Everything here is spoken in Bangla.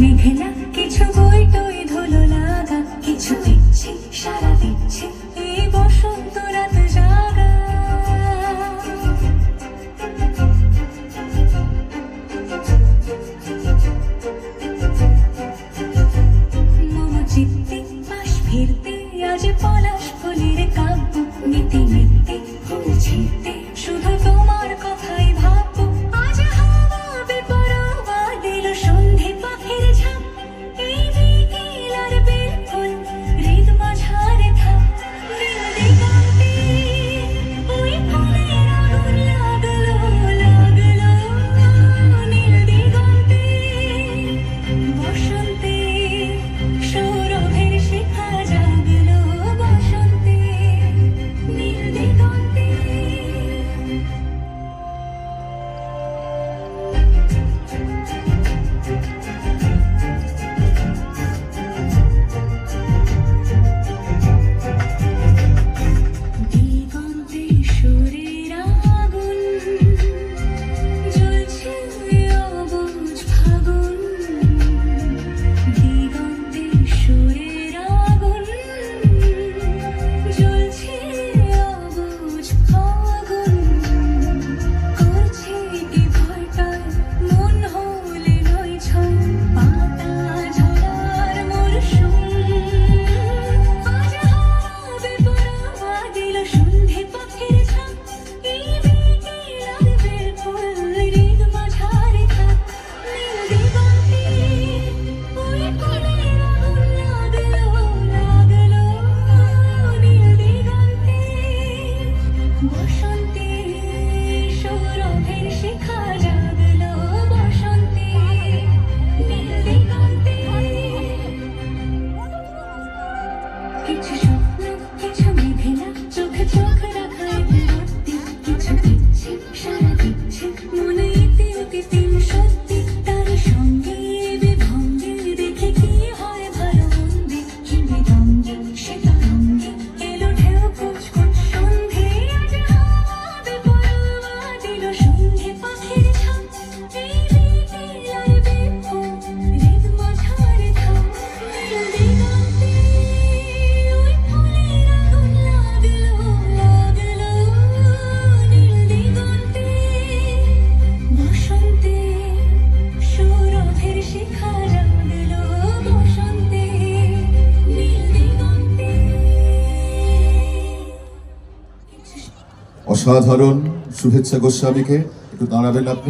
মেঘলা, কিছু বই টই ধুলো লাগা, কিছু দিচ্ছে সারা দিচ্ছে এই বসন্ত রাত জাগা। মম চিত্তে পাশ ফিরতে আজ পলাশ ফুলের কাব্য, নিতে নিতে ফুল ছিঁড়তে শুধু তোমার কথাই ভাববো। আজ হাওয়া বেপরোয়া দিল সন্ধে পাখির ঝাঁক, এই বিকেল আর বেল ফুল হৃদ মাঝারে থাক। নীল দিগন্তে ওই ফুলের আগুন লাগলো লাগলো, নীল দিগন্তে বসন্তে সৌরভের শিখা জাগলো, বসন্তে নীল দিগন্তে। দিগন্তে সুরের আগুন জ্বলছে অবুঝ ফাগুন, দিগন্তে সুরের আগুন জ্বলছে অবুঝ ফাগুন। করছে কি ভয়টায় মন হলে নয় ছয়, পাতা ঝরার মরশুম। আজ হাওয়া বেপরোয়া দিল সন্ধে পাখির ঝাঁক, এই বিকেল আর বেল ফুল হৃদ মাঝারে থাক। নীল দিগন্তে ওই ফুলের আগুন লাগলো লাগলো, নীল দিগন্তে বসন্তে সৌরভের শিখা জাগলো, বসন্তে নীল দিগন্তে। কিছু স্বপ্ন, কিছু মেঘলা, চোখে চোখ রাখা একরত্তি, কিছু দিচ্ছে সারা দিচ্ছে মনে ইতি অতিথিন সত্যি। তার সঙ্গে বিভঙ্গে দেখে কি হয় ভালো মন্দে, কি মৃদঙ্গে সে তরঙ্গে এলো ঢেউ কুচকুচ সন্ধে। আজ হাওয়া বেপরোয়া দিল সন্ধে পাখির ঝাঁক, এই বিকেল আর বেল ফুল হৃদ মাঝারে থাক। নীল দিগন্তে ওই ফুলের আগুন লাগলো লাগলো, নীল দিগন্তে বসন্তে সৌরভের শিখা জাগলো, বসন্তে নীল দিগন্তে। অসাধারণ শুভেচ্ছা গোস্বামীকে। একটু দাঁড়াবেন আপনি।